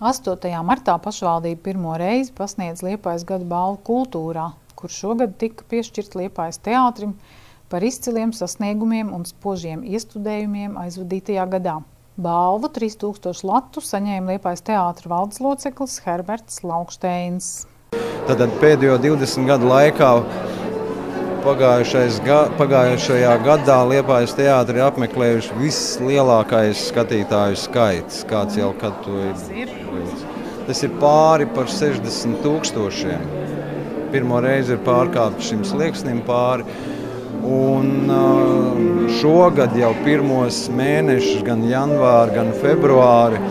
8. martā pašvaldība pirmo reizi pasniedz Liepājas gada balvu kultūrā, kur šogad tika piešķirts Liepājas teātrim par izciliem sasniegumiem un spožiem iestudējumiem aizvadītajā gadā. Balvu 3000 latu saņēma Liepājas teātra valdes loceklis Herberts Laukšteins. Tad pēdējo 20 gadu laikā pagājušajā gadā Liepājas teātri ir apmeklējuši vislielākais skatītāju skaits, kāds jau kad to ir. Tas ir pāri par 60 000. Pirmo reizi ir pārkāpts šim slieksnim pāri. Un šogad jau pirmos mēnešus, gan janvāri, gan februāri,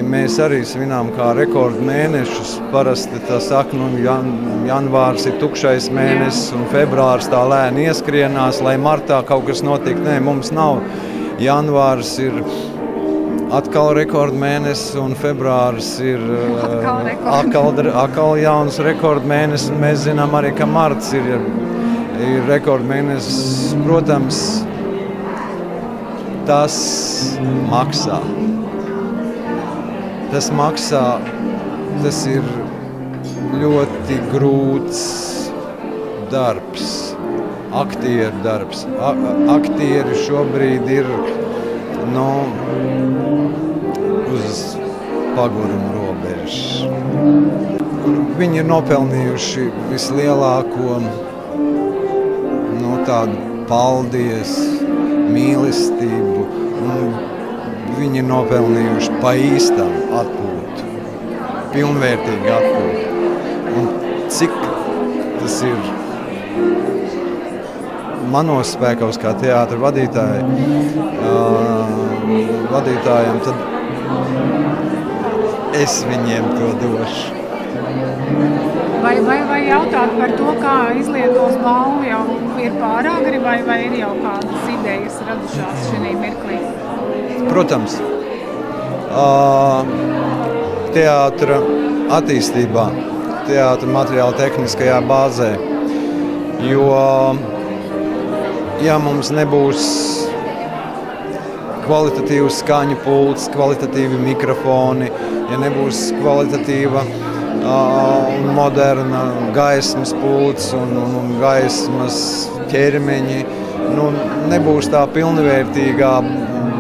mēs arī svinām kā rekordu mēnešus. Parasti tā saka, janvārs ir tukšais mēnesis un februārs tā lēni ieskrienās, lai martā kaut kas notiek. Nē, mums nav. Janvārs ir atkal rekordu mēnesis un februārs ir atkal jauns rekordu mēnesis. Mēs zinām arī, ka marts ir rekordu mēnesis. Protams, tas maksā. Tas maksā, tas ir ļoti grūts darbs, aktieru darbs. Aktieri šobrīd ir uz paguruma robežas. Viņi ir nopelnījuši vislielāko tādu paldies, mīlestību. Viņi ir nopelnījuši pa īstam atpūtu, pilnvērtīgi atpūtu. Un cik tas ir manos spēkos kā teātra vadītājiem, tad es viņiem to došu. Vai jautāt par to, kā izlietos balvu, jau ir pāragri, vai ir jau kādas idejas radušās šī mirklī? Protams, teātra attīstībā, teātra materiāla tehniskajā bāzē, jo, ja mums nebūs kvalitatīvs skaņu pults, kvalitatīvi mikrofoni, ja nebūs kvalitatīva un moderna gaismas pults un gaismas ķermeņi, nebūs tā pilnvērtīgā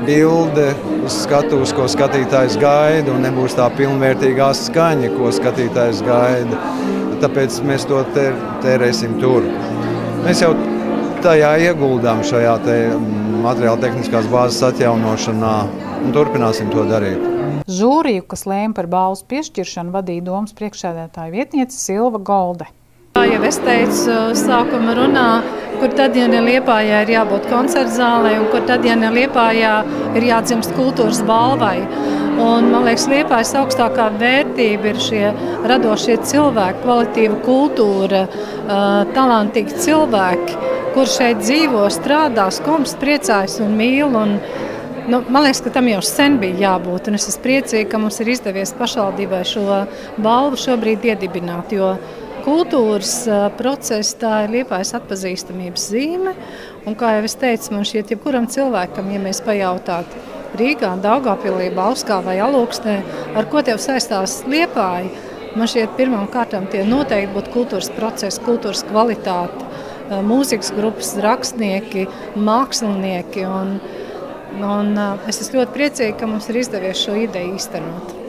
bilde uz skatuves, ko skatītājs gaida, un nebūs tā pilnvērtīgā skaņa, ko skatītājs gaida. Tāpēc mēs to tērēsim tur. Mēs jau tajā ieguldām šajā materiāla tehniskās bāzes atjaunošanā un turpināsim to darīt. Žūriju, kas lēma par balvas piešķiršanu, vadīja domas priekšsēdētāja vietniece Silva Golde. Kā jau es teicu sākuma runā, kur tad, ja ne Liepājā, ir jābūt koncertzālē, un kur tad, ja ne Liepājā, ir jādzimst kultūras balvai. Un, man liekas, Liepājas augstākā vērtība ir šie radošie cilvēki, kvalitīva kultūra, talantīgi cilvēki, kur šeit dzīvo, strādā, skumst, priecājas un mīl. Man liekas, ka tam jau sen bija jābūt, un es esmu priecīga, ka mums ir izdevies pašvaldībai šo balvu šobrīd iedibināt, jo kultūras process tā ir Liepājas atpazīstamības zīme, un, kā jau es teicu, man šķiet, jebkuram cilvēkam, ja mēs pajautātu Rīgā, Daugavpilī, Bauskā vai Alūksnē, ar ko tev saistās Liepāja, man šķiet, pirmām kārtām tie noteikti būtu kultūras process, kultūras kvalitāte, mūzikas grupas, rakstnieki, mākslinieki, un es esmu ļoti priecīga, ka mums ir izdevies šo ideju īstenot.